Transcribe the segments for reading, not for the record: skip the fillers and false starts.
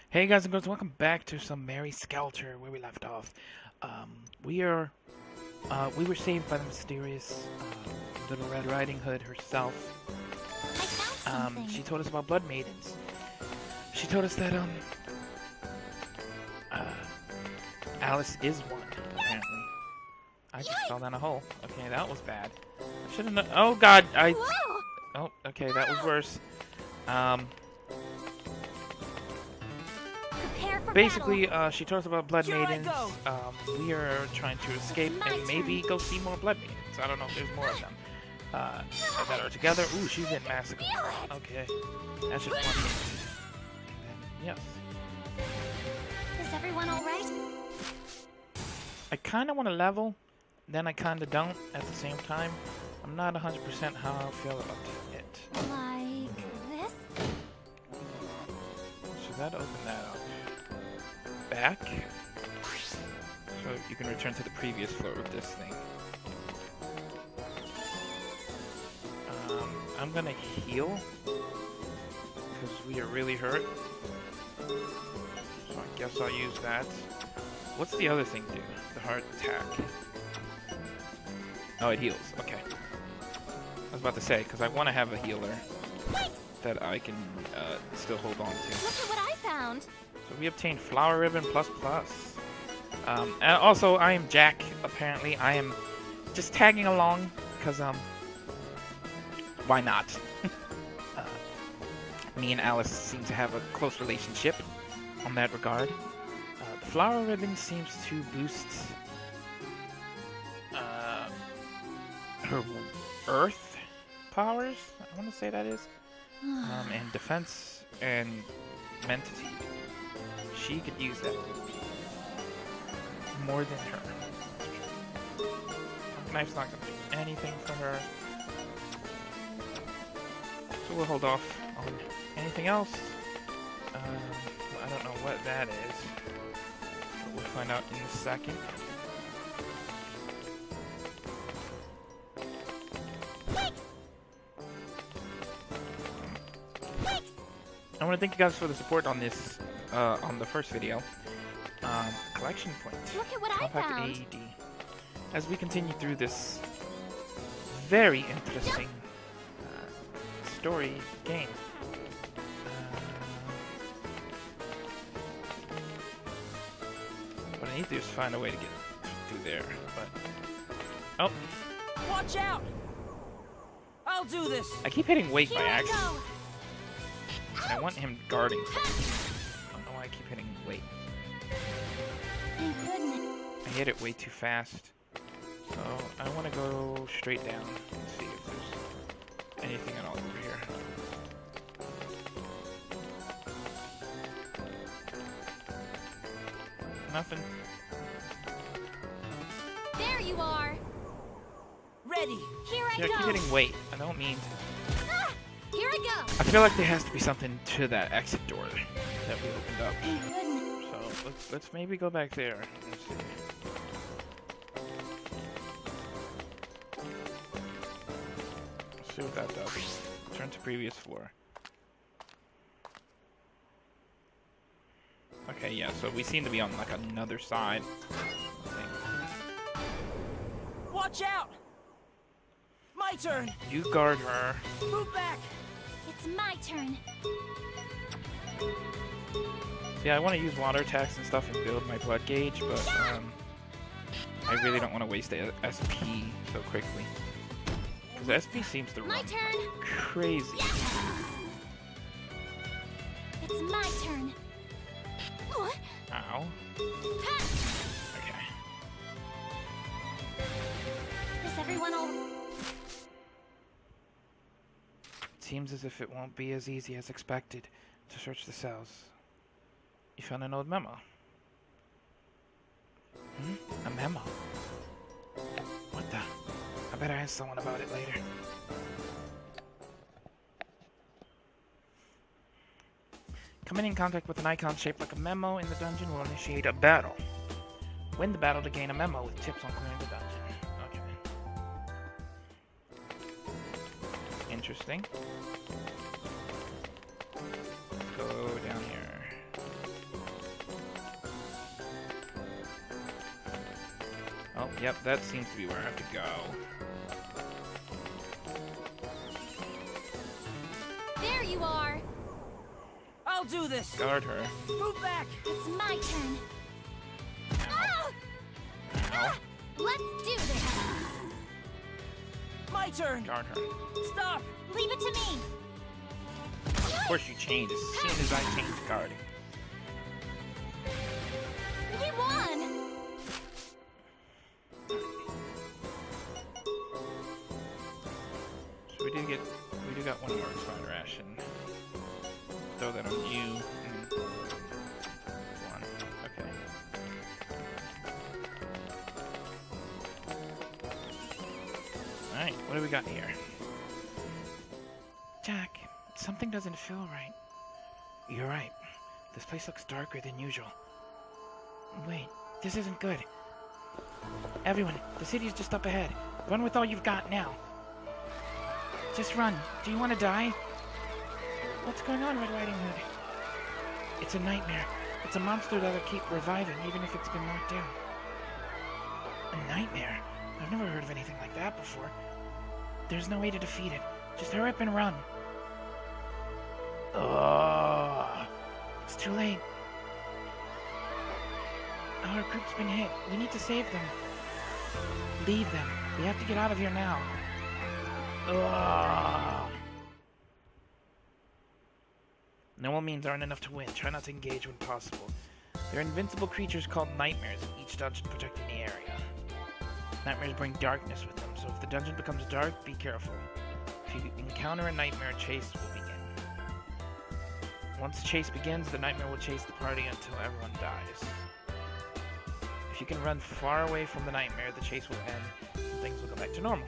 Hey guys and girls, welcome back to some Mary Skelter where we left off. We were saved by the mysterious Little Red Riding Hood herself. I found something. She told us about blood maidens. She told us that Alice is one, apparently. I just fell down a hole. Okay, that was bad. I shouldn't have. Oh God, Whoa! Oh, okay, that was worse. Prepare for Basically, battle. she told us about blood Here I maidens. go. We are trying to escape my and maybe turn. go see more blood maidens. I don't know if there's more of them that are together. Ooh, she's in massacre. Feel it. Okay, that should work. Yes, Is everyone all right? I kind of want to level, then I kind of don't at the same time. I'm not 100% how I feel about it. Like this? So that opened that up. Back. So you can return to the previous floor with this thing. I'm gonna heal because we are really hurt. So I guess I'll use that. What's the other thing do? The heart attack. Oh, it heals. Okay. I was about to say because I want to have a healer that I can still hold on to. Look at what I found. So we obtained flower ribbon plus plus. And also I am Jack. Apparently I am just tagging along because why not? Me and Alice seem to have a close relationship on that regard. The flower ribbon seems to boost her earth powers. I want to say that is, and defense and mentity. She could use that more than her. Knife's not gonna do anything for her. So we'll hold off on anything else. I don't know what that is, but we'll find out in a second. I want to thank you guys for the support on this, on the first video. Collection point. Look at what I Compact found. AED. As we continue through this very interesting story game. What I need to do is find a way to get through there, but... Oh! Watch out! I'll do this. I keep hitting wait Here by I accident. go. And I want him guarding. I don't know why I keep hitting wait. Thank goodness. I hit it way too fast. So I want to go straight down and see if there's anything at all over here. Nothing. There you are. Ready. Here I Yeah, I keep go. hitting wait. I don't mean to. Ah, here I go. I feel like there has to be something to that exit door that we opened up. Thank goodness. So let's maybe go back there and see. Let's see what that does. Turn to previous floor. Okay, yeah, so we seem to be on like another side. Watch out! My turn. You guard her. Move back. It's my turn. Yeah, I want to use water attacks and stuff and build my blood gauge, but I really don't want to waste the SP so quickly. Because SP seems to My run turn. crazy. It's my turn. What? Ow. Ha! Okay. Is everyone all? It seems as if it won't be as easy as expected to search the cells. You found an old memo. A memo? What the? I better ask someone about it later. Coming in contact with an icon shaped like a memo in the dungeon will initiate a battle. Win the battle to gain a memo with tips on clearing the dungeon. Okay. Interesting. Let's go down here. Oh, yep, that seems to be where I have to go. There you are. I'll do this. Guard her. Move back. It's my turn. Ah! Ow. Let's do this. My turn. Guard her. Stop. Leave it to me. Of course you change as soon as I change guarding. We won. So we do got one more expired ration. Throw that on you. One. Okay. Alright, what do we got here? Jack, something doesn't feel right. You're right. This place looks darker than usual. Wait, this isn't good. Everyone, the city's just up ahead. Run with all you've got now. Just run. Do you want to die? What's going on, Red Riding Hood? It's a nightmare. It's a monster that'll keep reviving, even if it's been knocked down. A nightmare? I've never heard of anything like that before. There's no way to defeat it. Just hurry up and run. Ugh. It's too late. Our group's been hit. We need to save them. Leave them. We have to get out of here now. Ugh. Normal means aren't enough to win. Try not to engage when possible. There are invincible creatures called nightmares in each dungeon protecting the area. Nightmares bring darkness with them, so if the dungeon becomes dark, be careful. If you encounter a nightmare, chase will begin. Once the chase begins, the nightmare will chase the party until everyone dies. If you can run far away from the nightmare, the chase will end and things will go back to normal.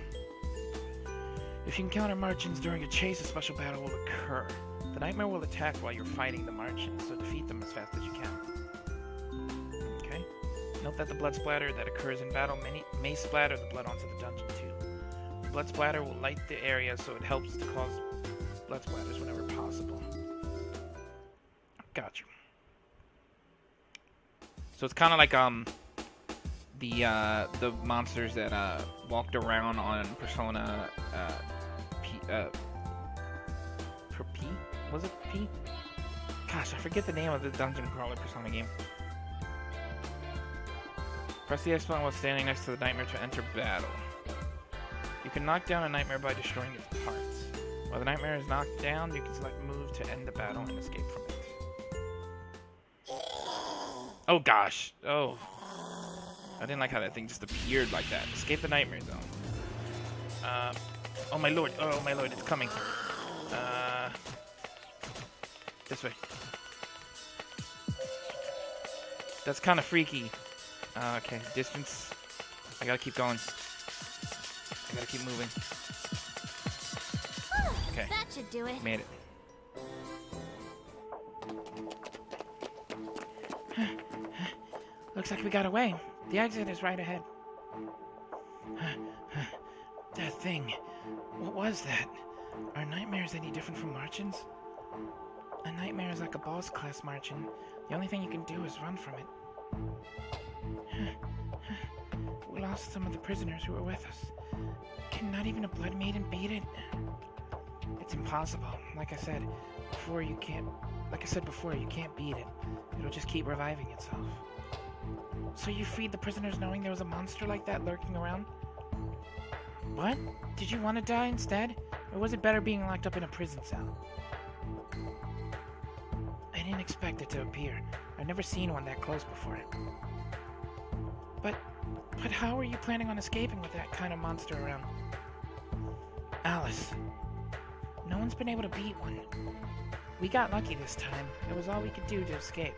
If you encounter Martians during a chase, a special battle will occur. The nightmare will attack while you're fighting the Martians, so defeat them as fast as you can. Okay. Note that the blood splatter that occurs in battle may splatter the blood onto the dungeon too. The blood splatter will light the area, so it helps to cause blood splatters whenever possible. Gotcha. So it's kind of like the monsters that walked around on Persona P? Was it P? Gosh, I forget the name of the dungeon crawler Persona game. Press the X button while standing next to the nightmare to enter battle. You can knock down a nightmare by destroying its parts. While the nightmare is knocked down, you can select move to end the battle and escape from it. Oh gosh. Oh. I didn't like how that thing just appeared like that. Escape the nightmare zone. Oh my lord. Oh my lord, it's coming. This way. That's kind of freaky. Okay, distance. I gotta keep going. I gotta keep moving. Okay. That should do it. Made it. Looks like we got away. The exit is right ahead. That thing. What was that? Are nightmares any different from Martians? A nightmare is like a boss class Martian. The only thing you can do is run from it. We lost some of the prisoners who were with us. Can not even a blood maiden beat it? It's impossible. Like I said before, you can't beat it. It'll just keep reviving itself. So you freed the prisoners knowing there was a monster like that lurking around? What? Did you want to die instead? Or was it better being locked up in a prison cell? I didn't expect it to appear. I've never seen one that close before. But how are you planning on escaping with that kind of monster around? Alice. No one's been able to beat one. We got lucky this time. It was all we could do to escape.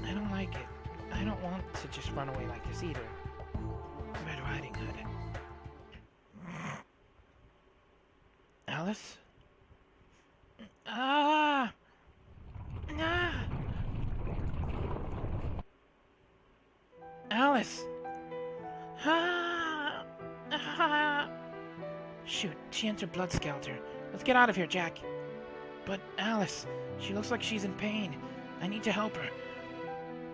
I don't like it. I don't want to just run away like this either. Red Riding Hood. Alice? Ah! Ah! Alice! Ah! Ah! Shoot, she entered Blood Skelter. Let's get out of here, Jack. But Alice, she looks like she's in pain. I need to help her.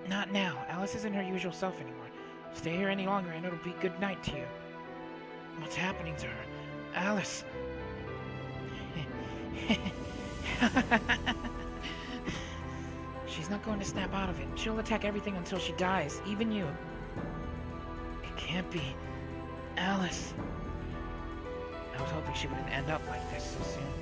Not now. Alice isn't her usual self anymore. Stay here any longer and it'll be good night to you. What's happening to her? Alice! She's not going to snap out of it. She'll attack everything until she dies, even you. It can't be. Alice. I was hoping she wouldn't end up like this so soon.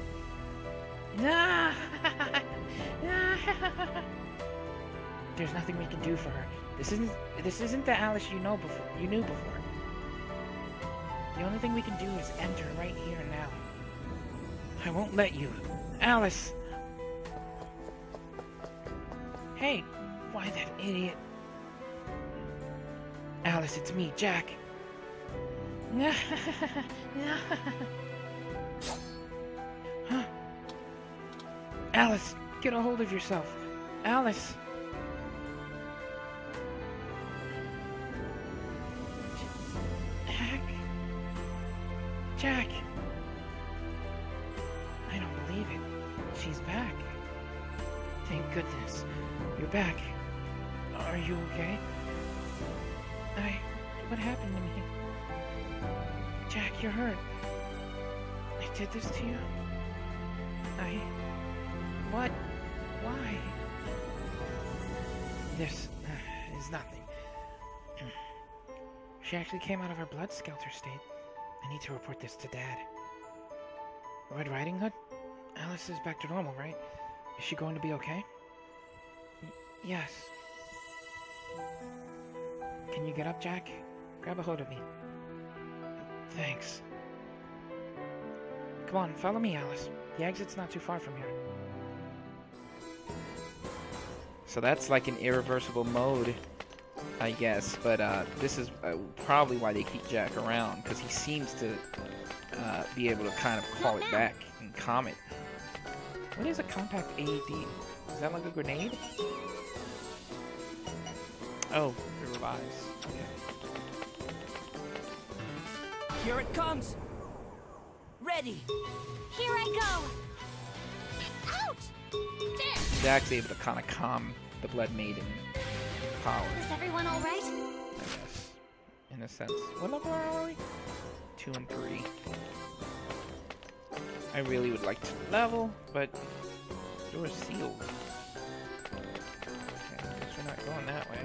There's nothing we can do for her. This isn't the Alice you knew before. The only thing we can do is end her right here and now. I won't let you. Alice! Hey, why that idiot? Alice, it's me, Jack. Huh? Alice, get a hold of yourself. Alice! Jack! I don't believe it. She's back. Thank goodness. You're back. Are you okay? What happened to me? Jack, you're hurt. I did this to you? What? Why? This is nothing. She actually came out of her blood Skelter state. I need to report this to Dad. Red Riding Hood? Alice is back to normal, right? Is she going to be okay? Yes. Can you get up, Jack? Grab a hold of me. Thanks. Come on, follow me, Alice. The exit's not too far from here. So that's like an irreversible mode, I guess. But this is probably why they keep Jack around, because he seems to be able to kind of call it back and calm it. What is a compact AED? Is that like a grenade? Oh, it revives. Okay. Here it comes! Ready! Here I go! Ouch! There! Jack's able to kind of calm the Blood Maiden power, Is everyone alright? I guess. In a sense. What level are we? 2 and 3. I really would like to level, but door's sealed. Okay, I guess we're not going that way.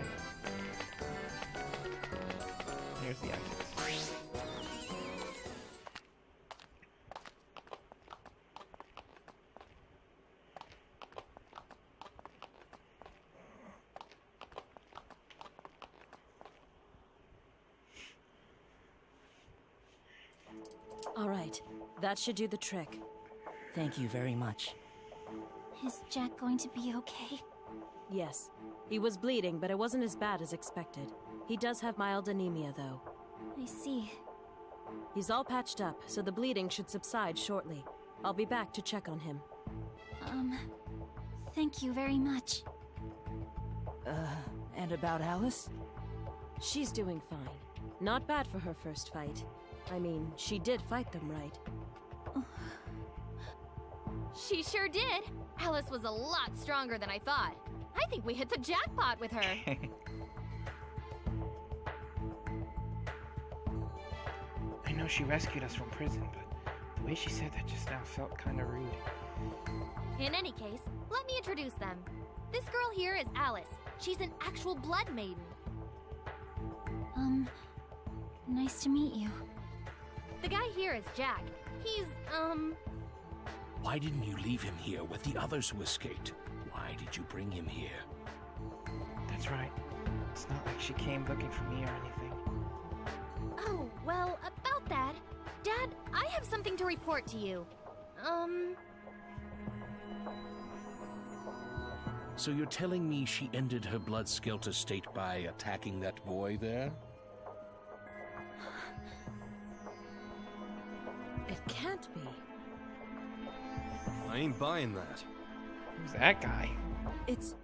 Here's the exit. All right, that should do the trick. Thank you very much. Is Jack going to be okay? Yes, he was bleeding, but it wasn't as bad as expected. He does have mild anemia, though. I see. He's all patched up, so the bleeding should subside shortly. I'll be back to check on him. Thank you very much. And about Alice? She's doing fine. Not bad for her first fight. I mean, she did fight them right. She sure did. Alice was a lot stronger than I thought. I think we hit the jackpot with her. I know she rescued us from prison, but the way she said that just now felt kind of rude. In any case, let me introduce them. This girl here is Alice. She's an actual blood maiden. Nice to meet you. The guy here is Jack. He's, Why didn't you leave him here with the others who escaped? Why did you bring him here? That's right. It's not like she came looking for me or anything. Oh, well, about that. Dad, I have something to report to you. So you're telling me she ended her blood Skelter state by attacking that boy there? It can't be. I ain't buying that. Who's that guy? It's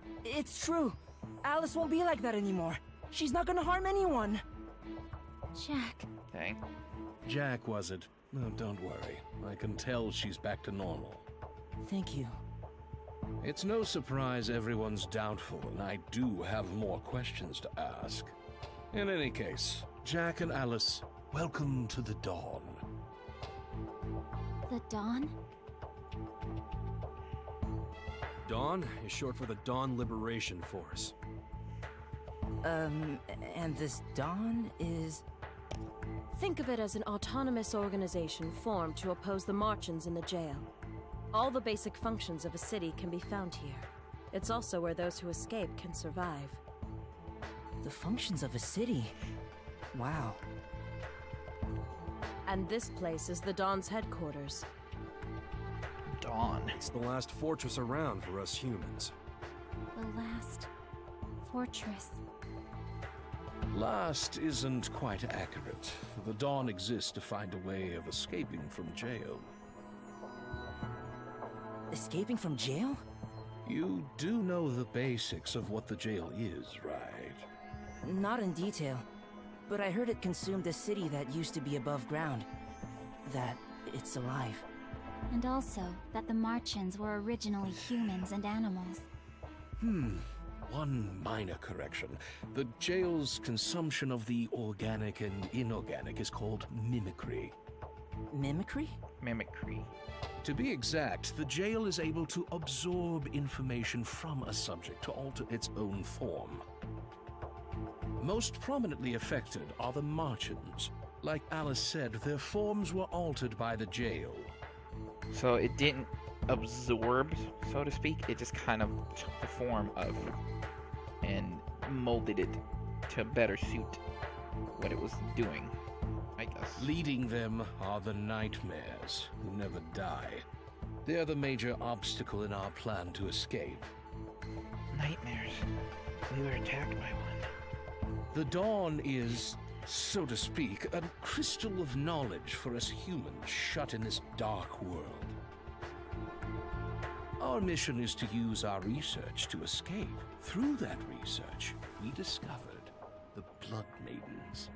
true. Alice won't be like that anymore. She's not gonna harm anyone. Jack. Dang. Jack, was it? No, don't worry. I can tell she's back to normal. Thank you. It's no surprise everyone's doubtful, and I do have more questions to ask. In any case, Jack and Alice, welcome to the Dawn. The Dawn? Dawn is short for the Dawn Liberation Force. And this Dawn is... Think of it as an autonomous organization formed to oppose the Martians in the jail. All the basic functions of a city can be found here. It's also where those who escape can survive. the functions of a city. Wow. And this place is the Dawn's headquarters. Dawn. It's the last fortress around for us humans. The last fortress. Last isn't quite accurate. The Dawn exists to find a way of escaping from jail. Escaping from jail? You do know the basics of what the jail is, right? Not in detail, but I heard it consumed a city that used to be above ground. That it's alive. And also that the Martians were originally humans and animals. One minor correction. The jail's consumption of the organic and inorganic is called mimicry. Mimicry? Mimicry. To be exact, the jail is able to absorb information from a subject to alter its own form. Most prominently affected are the Martians. Like Alice said, their forms were altered by the jail. So it didn't absorb, so to speak. It just kind of took the form of and molded it to better suit what it was doing, I guess. Leading them are the nightmares, who never die. They're the major obstacle in our plan to escape. Nightmares. We were attacked by one. The Dawn is, so to speak, a crystal of knowledge for us humans shut in this dark world. Our mission is to use our research to escape. Through that research, we discovered the Blood Maidens.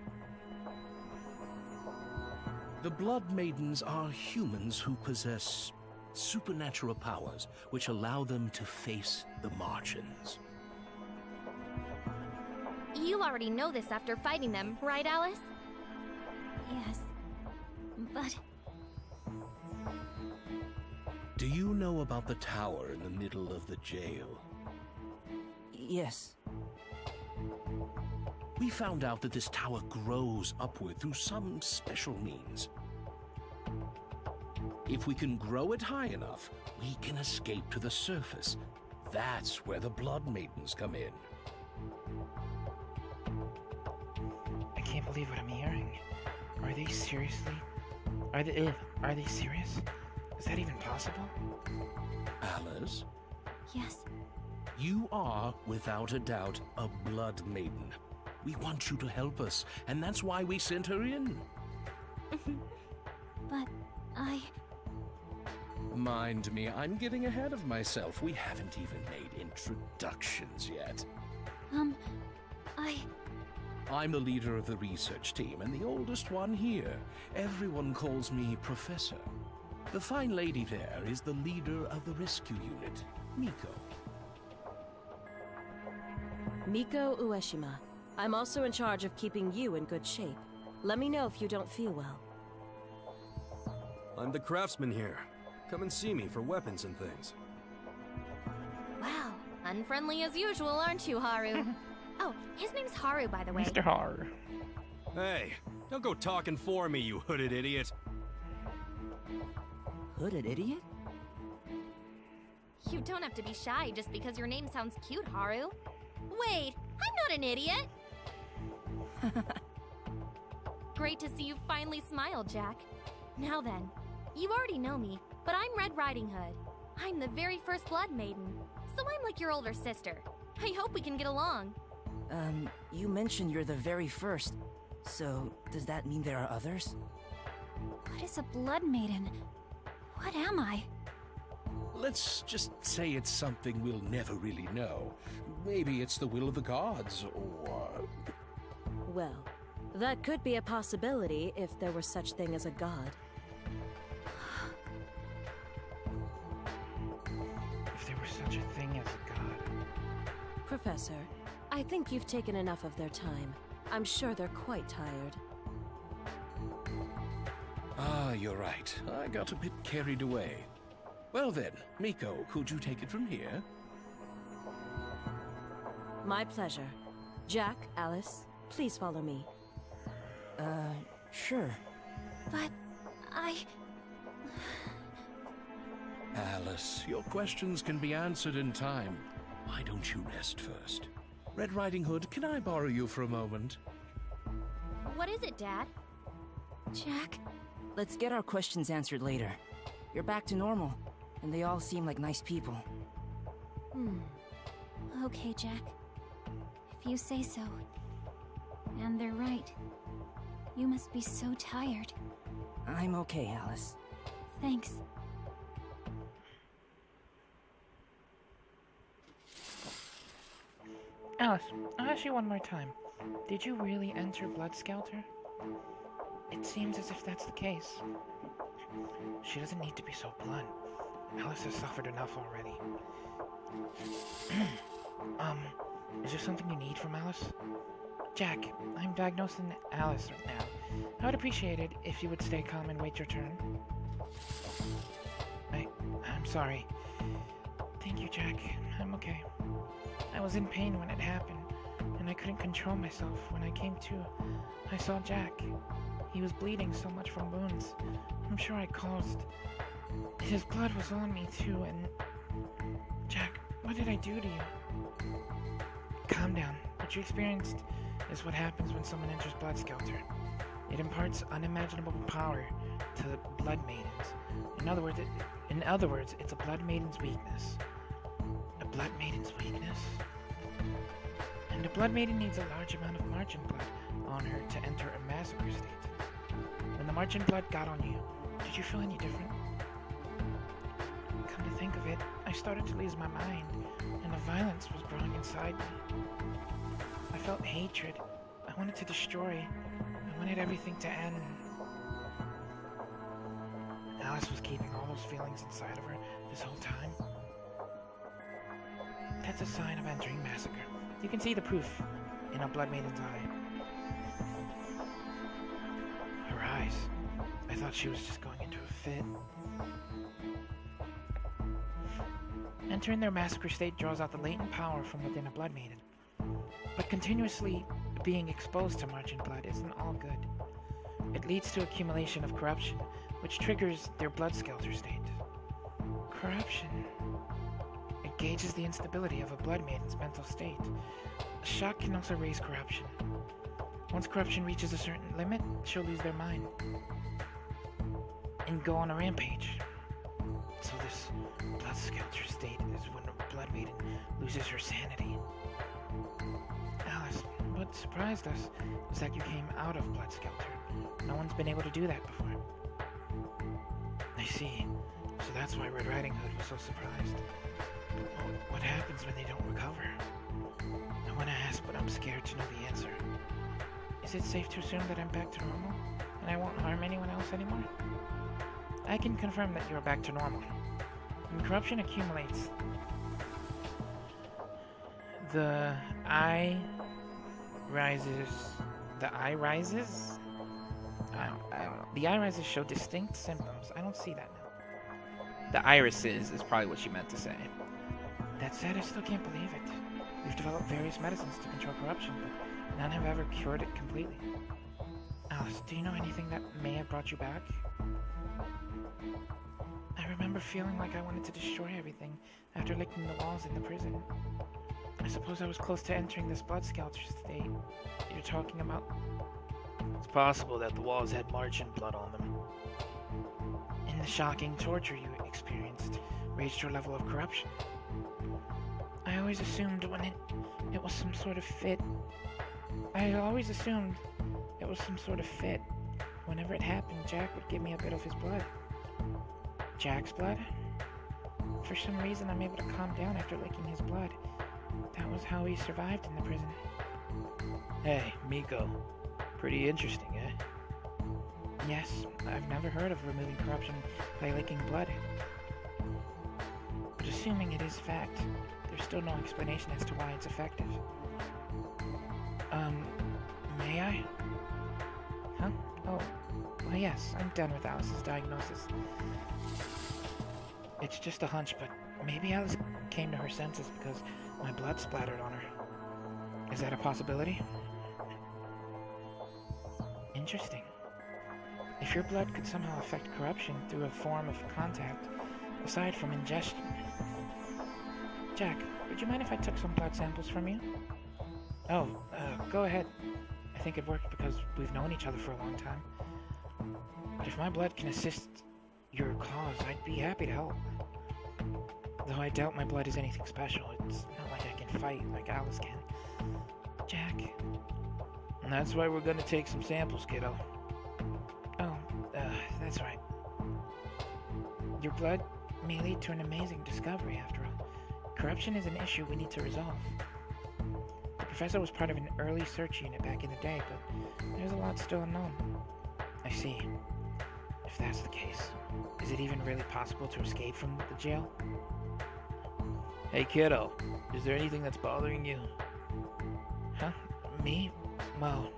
The Blood Maidens are humans who possess supernatural powers which allow them to face the Martians. You already know this after fighting them, right, Alice? Yes. But Do you know about the tower in the middle of the jail? Yes. We found out that this tower grows upward through some special means. If we can grow it high enough, we can escape to the surface. That's where the Blood Maidens come in. I can't believe what I'm hearing. Are they seriously? Are they serious? Is that even possible? Alice, yes. you are, without a doubt, a Blood Maiden. We want you to help us, and that's why we sent her in. But I... Mind me, I'm getting ahead of myself. We haven't even made introductions yet. I'm the leader of the research team and the oldest one here. Everyone calls me Professor. The fine lady there is the leader of the rescue unit, Miko. Miko Ueshima. I'm also in charge of keeping you in good shape. Let me know if you don't feel well. I'm the craftsman here. Come and see me for weapons and things. Wow, unfriendly as usual, aren't you, Haru? Oh, his name's Haru, by the way. Mr. Har. Hey, don't go talking for me, you hooded idiot. Hooded idiot? You don't have to be shy just because your name sounds cute, Haru. Wait, I'm not an idiot! Great to see you finally smile, Jack. Now then, you already know me, but I'm Red Riding Hood. I'm the very first Blood Maiden, so I'm like your older sister. I hope we can get along. You mentioned you're the very first. So, does that mean there are others? What is a blood maiden? What am I? Let's just say it's something we'll never really know. Maybe it's the will of the gods, or... Well, that could be a possibility if there were such thing as a god. If there were such a thing as a god. Professor, I think you've taken enough of their time. I'm sure they're quite tired. Ah, you're right. I got a bit carried away. Well then, Miko, could you take it from here? My pleasure. Jack, Alice, please follow me. Sure. But Alice, your questions can be answered in time. Why don't you rest first? Red Riding Hood, can I borrow you for a moment? What is it, Dad? Jack, Let's get our questions answered later. You're back to normal, and they all seem like nice people. okay, Jack. If you say so. And they're right. You must be so tired. I'm okay, Alice. Thanks. Alice, I'll ask you one more time. Did you really enter Blood Skelter? It seems as if that's the case. She doesn't need to be so blunt. Alice has suffered enough already. Is there something you need from Alice? Jack, I'm diagnosing Alice right now. I would appreciate it if you would stay calm and wait your turn. I'm sorry. Thank you, Jack. I'm okay. I was in pain when it happened, and I couldn't control myself. When I came to, I saw Jack. He was bleeding so much from wounds. I'm sure I caused. His blood was on me too, and... Jack, what did I do to you? Calm down. What you experienced is what happens when someone enters Blood Skelter. It imparts unimaginable power to the Blood Maidens. In other words, it's a Blood Maiden's weakness. A Blood Maiden's weakness? And a Blood Maiden needs a large amount of marching blood on her to enter a massacre state. When the marching blood got on you, did you feel any different? Come to think of it, I started to lose my mind, and the violence was growing inside me. I felt hatred. I wanted to destroy. I wanted everything to end. Alice was keeping all those feelings inside of her this whole time. That's a sign of entering massacre. You can see the proof in a Blood Maiden's eye. Her eyes. I thought she was just going into a fit. Entering their massacre state draws out the latent power from within a Blood Maiden. But continuously being exposed to marching blood isn't all good. It leads to accumulation of corruption, which triggers their Blood Skelter state. Corruption. It gauges the instability of a Blood Maiden's mental state. A shock can also raise corruption. Once corruption reaches a certain limit, she'll lose their mind and go on a rampage. So this Blood Skelter state is when a Blood Maiden loses her sanity. Alice, what surprised us is that you came out of Blood Skelter. No one's been able to do that before. I see. So that's why Red Riding Hood was so surprised. But what happens when they don't recover? I want to ask, but I'm scared to know the answer. Is it safe to assume that I'm back to normal, and I won't harm anyone else anymore? I can confirm that you're back to normal. When corruption accumulates, the eye rises. The eye rises? I don't know. The eye rises show distinct symptoms. I don't see that now. The irises is probably what she meant to say. That said, I still can't believe it. We've developed various medicines to control corruption, but none have ever cured it completely. Alice, do you know anything that may have brought you back? I remember feeling like I wanted to destroy everything after licking the walls in the prison. I suppose I was close to entering this Blood Skelter state you're talking about. It's possible that the walls had marching blood on them. And the shocking torture you experienced raised your level of corruption. I always assumed when it was some sort of fit. Whenever it happened, Jack would give me a bit of his blood. Jack's blood? For some reason, I'm able to calm down after licking his blood. That was how he survived in the prison. Hey, Miko. Pretty interesting, eh? Yes, I've never heard of removing corruption by licking blood. But assuming it is fact, there's still no explanation as to why it's effective. May I? Huh? Oh, well, yes, I'm done with Alice's diagnosis. It's just a hunch, but maybe Alice came to her senses because my blood splattered on her. Is that a possibility? Interesting. If your blood could somehow affect corruption through a form of contact, aside from ingestion... Jack, would you mind if I took some blood samples from you? Oh, go ahead. I think it worked because we've known each other for a long time. But if my blood can assist your cause, I'd be happy to help. Though I doubt my blood is anything special. It's not like I can fight like Alice can. Jack. And that's why we're gonna take some samples, kiddo. Oh, that's right. Your blood may lead to an amazing discovery, after all. Corruption is an issue we need to resolve. The professor was part of an early search unit back in the day, but there's a lot still unknown. I see. If that's the case, is it even really possible to escape from the jail? Hey, kiddo, is there anything that's bothering you? Huh? Me? Well,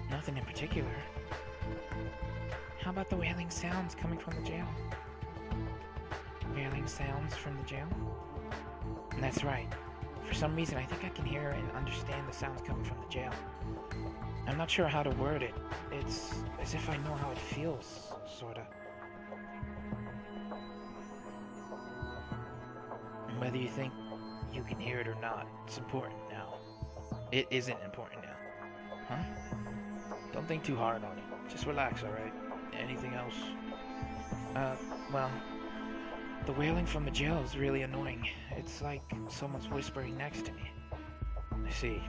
nothing in particular. How about the wailing sounds coming from the jail? Wailing sounds from the jail? That's right. For some reason, I think I can hear and understand the sounds coming from the jail. I'm not sure how to word it. It's as if I know how it feels, sorta. Whether you think you can hear it or not, it's important now. It isn't important now. Huh? Don't think too hard on it. Just relax, alright? Anything else? Well, the wailing from the jail is really annoying. It's like someone's whispering next to me. I see.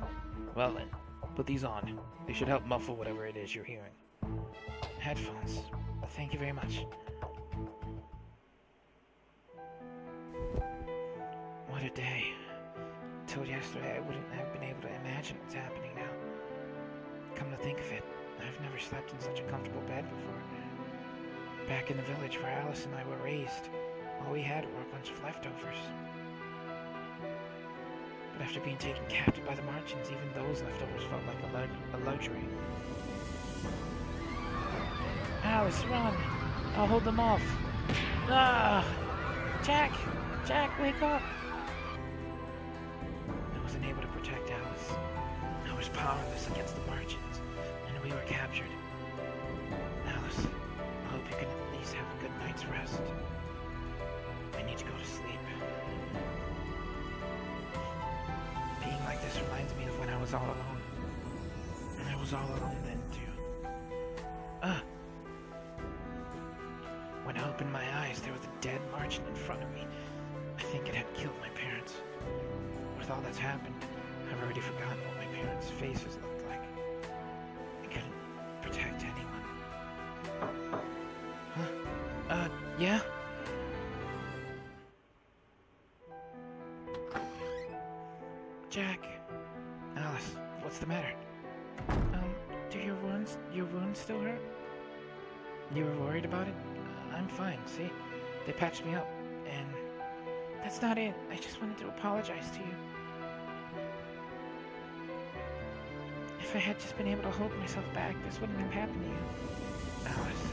Well then, put these on. They should help muffle whatever it is you're hearing. Headphones. Thank you very much. What a day. Till yesterday, I wouldn't have been able to imagine what's happening now. Come to think of it, I've never slept in such a comfortable bed before. Back in the village where Alice and I were raised, all we had were a bunch of leftovers. But after being taken captive by the Martians, even those leftovers felt like a luxury. Alice, run! I'll hold them off. Ah! Jack! Jack, wake up! I wasn't able to protect Alice. I was powerless against the Martians, and we were captured. Alice, I hope you can at least have a good night's rest. I need to go to sleep. Being like this reminds me of when I was all alone. And I was all alone then, too. When I opened my eyes, there was a dead Martian in front of me. I think it had killed my parents. With all that's happened, I've already forgotten what my parents' faces looked like. I couldn't protect anyone. Huh? Yeah? Jack. Alice, what's the matter? Do your wounds still hurt? You were worried about it? I'm fine, see? They patched me up, and that's not it. I just wanted to apologize to you. If I had just been able to hold myself back, this wouldn't have happened to you. Alice.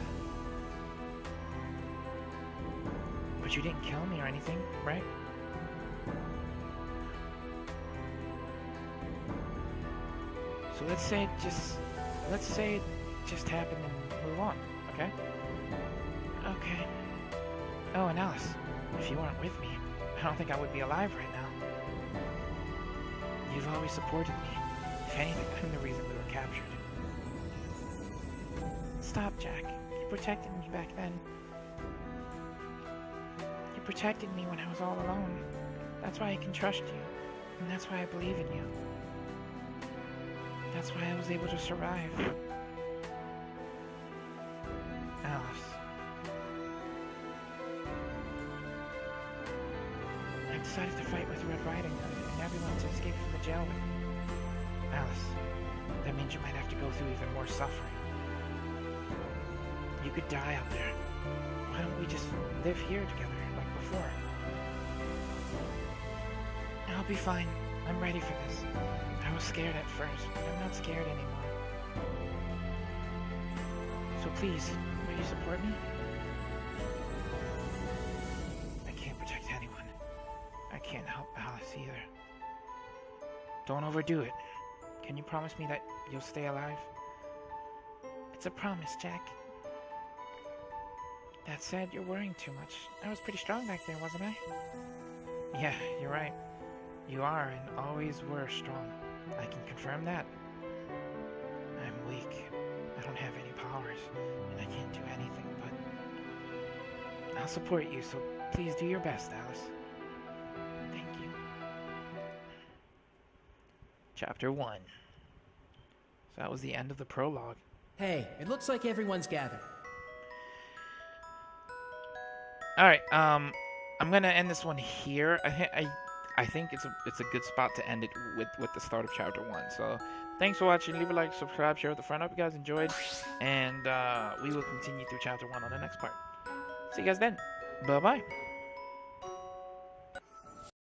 But you didn't kill me or anything, right? So let's say it just happened and move on, okay? Okay. Oh, and Alice, if you weren't with me, I don't think I would be alive right now. You've always supported me. If anything, I'm the reason we were captured. Stop, Jack. You protected me back then. You protected me when I was all alone. That's why I can trust you. And that's why I believe in you. That's why I was able to survive. Alice. I decided to fight with Red Riding Hood and everyone to escape from the jail with me. Alice, that means you might have to go through even more suffering. You could die out there. Why don't we just live here together, like before? I'll be fine. I'm ready for this. I was scared at first, but I'm not scared anymore. So please, will you support me? I can't protect anyone. I can't help Alice either. Don't overdo it. Can you promise me that you'll stay alive? It's a promise, Jack. That said, you're worrying too much. I was pretty strong back there, wasn't I? Yeah, you're right. You are and always were strong. I can confirm that. I'm weak. I don't have any powers, and I can't do anything, but I'll support you, so please do your best, Alice. Thank you. Chapter 1. So that was the end of the prologue. Hey, it looks like everyone's gathered. Alright, I'm gonna end this one here. I think it's a good spot to end it with the start of chapter 1. So thanks for watching. Leave a like, subscribe, share with a friend. I hope you guys enjoyed, and we will continue through chapter 1 on the next part. See you guys then. Bye bye.